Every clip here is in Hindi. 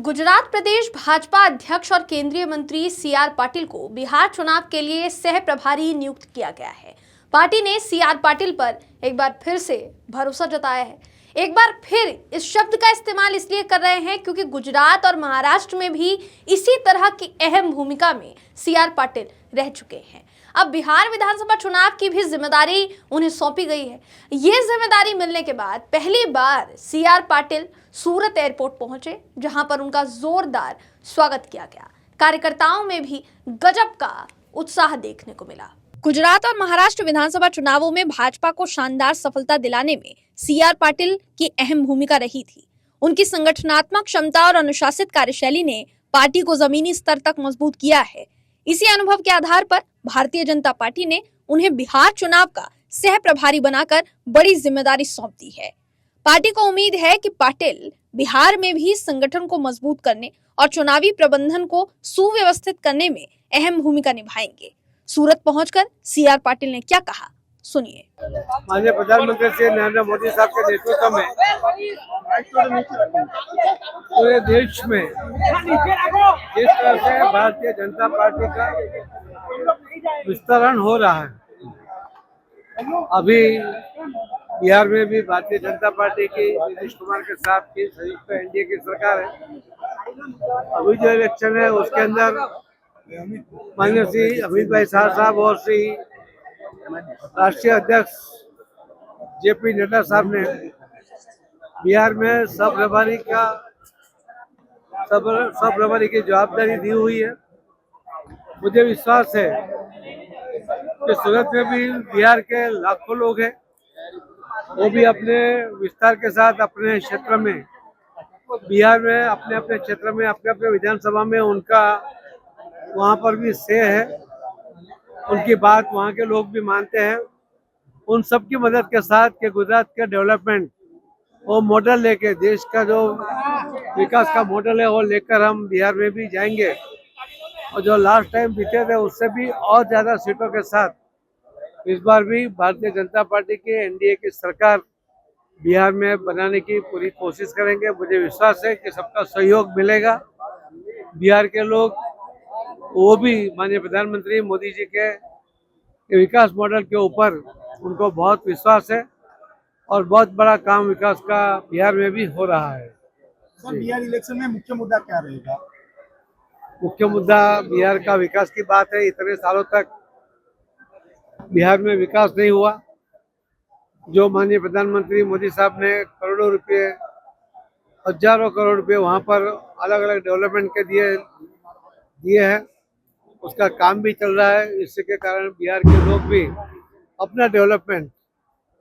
गुजरात प्रदेश भाजपा अध्यक्ष और केंद्रीय मंत्री सी.आर. पाटिल को बिहार चुनाव के लिए सह प्रभारी नियुक्त किया गया है। पार्टी ने सी.आर. पाटिल पर एक बार फिर से भरोसा जताया है। एक बार फिर इस शब्द का इस्तेमाल इसलिए कर रहे हैं क्योंकि गुजरात और महाराष्ट्र में भी इसी तरह की अहम भूमिका में सी.आर. पाटिल रह चुके हैं। अब बिहार विधानसभा चुनाव की भी जिम्मेदारी उन्हें सौंपी गई है। ये जिम्मेदारी मिलने के बाद पहली बार सी.आर. पाटिल सूरत एयरपोर्ट पहुंचे, जहां पर उनका जोरदार स्वागत किया गया। कार्यकर्ताओं में भी गजब का उत्साह देखने को मिला। गुजरात और महाराष्ट्र विधानसभा चुनावों में भाजपा को शानदार सफलता दिलाने में सी.आर. पाटिल की अहम भूमिका रही थी। उनकी संगठनात्मक क्षमता और अनुशासित कार्यशैली ने पार्टी को जमीनी स्तर तक मजबूत किया है। इसी अनुभव के आधार पर भारतीय जनता पार्टी ने उन्हें बिहार चुनाव का सह प्रभारी बनाकर बड़ी जिम्मेदारी सौंप दी है। पार्टी को उम्मीद है कि पाटिल बिहार में भी संगठन को मजबूत करने और चुनावी प्रबंधन को सुव्यवस्थित करने में अहम भूमिका निभाएंगे। सूरत पहुंचकर सी.आर. पाटिल ने क्या कहा, सुनिए। माननीय प्रधानमंत्री श्री नरेंद्र मोदी साहब के नेतृत्व में पूरे देश में जिस तरह से भारतीय जनता पार्टी का विस्तरण हो रहा है, अभी बिहार में भी भारतीय जनता पार्टी की नीतीश कुमार के साथ की संयुक्त एनडीए की सरकार है। अभी जो इलेक्शन है उसके अंदर माननीय श्री अमित भाई शाह साहब और श्री राष्ट्रीय अध्यक्ष जेपी नड्डा साहब ने बिहार में सब प्रभारी की जवाबदारी दी हुई है। मुझे विश्वास है कि सूरत में भी बिहार के लाखों लोग हैं, वो भी अपने विस्तार के साथ अपने क्षेत्र में बिहार में अपने अपने क्षेत्र में अपने अपने विधानसभा में उनका वहाँ पर भी से है, उनकी बात वहाँ के लोग भी मानते हैं। उन सब की मदद के साथ के गुजरात के डेवलपमेंट वो मॉडल लेके देश का जो विकास का मॉडल है वो लेकर हम बिहार में भी जाएंगे और जो लास्ट टाइम जीते थे उससे भी और ज़्यादा सीटों के साथ इस बार भी भारतीय जनता पार्टी की एनडीए की सरकार बिहार में बनाने की पूरी कोशिश करेंगे। मुझे विश्वास है कि सबका सहयोग मिलेगा। बिहार के लोग वो भी माननीय प्रधानमंत्री मोदी जी के विकास मॉडल के ऊपर उनको बहुत विश्वास है और बहुत बड़ा काम विकास का बिहार में भी हो रहा है। सर, बिहार इलेक्शन में मुख्य मुद्दा क्या रहेगा? मुख्य मुद्दा बिहार का विकास की बात है। इतने सालों तक बिहार में विकास नहीं हुआ। जो माननीय प्रधानमंत्री मोदी साहब ने करोड़ों रुपए, हजारों करोड़ रुपए वहाँ पर अलग अलग डेवलपमेंट के दिए हैं, उसका काम भी चल रहा है। इसके कारण बिहार के लोग भी अपना डेवलपमेंट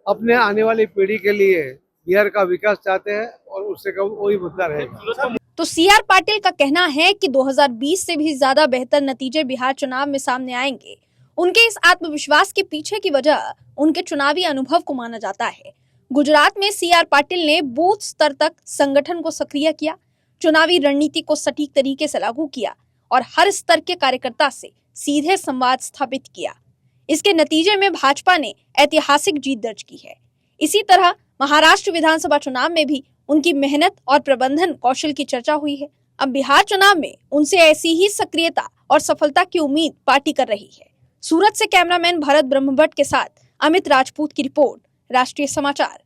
अपने आने वाली पीढ़ी के लिए बिहार का विकास चाहते हैं और उससे वही मुद्दा रहेगा। तो सी.आर. पाटिल का कहना है कि 2020 से भी ज्यादा बेहतर नतीजे बिहार चुनाव में सामने आएंगे। उनके इस आत्मविश्वास के पीछे की वजह उनके चुनावी अनुभव को माना जाता है। गुजरात में सी.आर. पाटिल ने बूथ स्तर तक संगठन को सक्रिय किया, चुनावी रणनीति को सटीक तरीके से लागू किया और हर स्तर के कार्यकर्ता से सीधे संवाद स्थापित किया। इसके नतीजे में भाजपा ने ऐतिहासिक जीत दर्ज की है। इसी तरह महाराष्ट्र विधानसभा चुनाव में भी उनकी मेहनत और प्रबंधन कौशल की चर्चा हुई है। अब बिहार चुनाव में उनसे ऐसी ही सक्रियता और सफलता की उम्मीद पार्टी कर रही है। सूरत से कैमरामैन भरत ब्रह्मभट्ट के साथ अमित राजपूत की रिपोर्ट, राष्ट्रीय समाचार।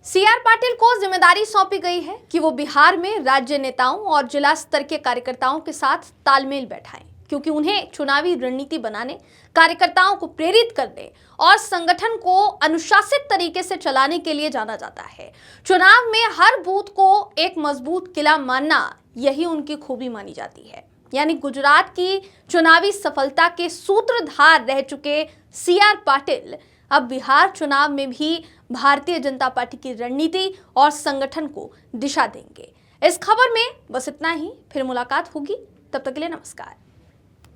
सी.आर. पाटिल को जिम्मेदारी सौंपी गई है कि वो बिहार में राज्य नेताओं और जिला स्तर के कार्यकर्ताओं के साथ तालमेल बैठाएं, क्योंकि उन्हें चुनावी रणनीति बनाने, कार्यकर्ताओं को प्रेरित करने और संगठन को अनुशासित तरीके से चलाने के लिए जाना जाता है। चुनाव में हर बूथ को एक मजबूत किला मानना, यही उनकी खूबी मानी जाती है। यानी गुजरात की चुनावी सफलता के सूत्रधार रह चुके सी.आर. पाटिल अब बिहार चुनाव में भी भारतीय जनता पार्टी की रणनीति और संगठन को दिशा देंगे। इस खबर में बस इतना ही। फिर मुलाकात होगी, तब तक के लिए नमस्कार।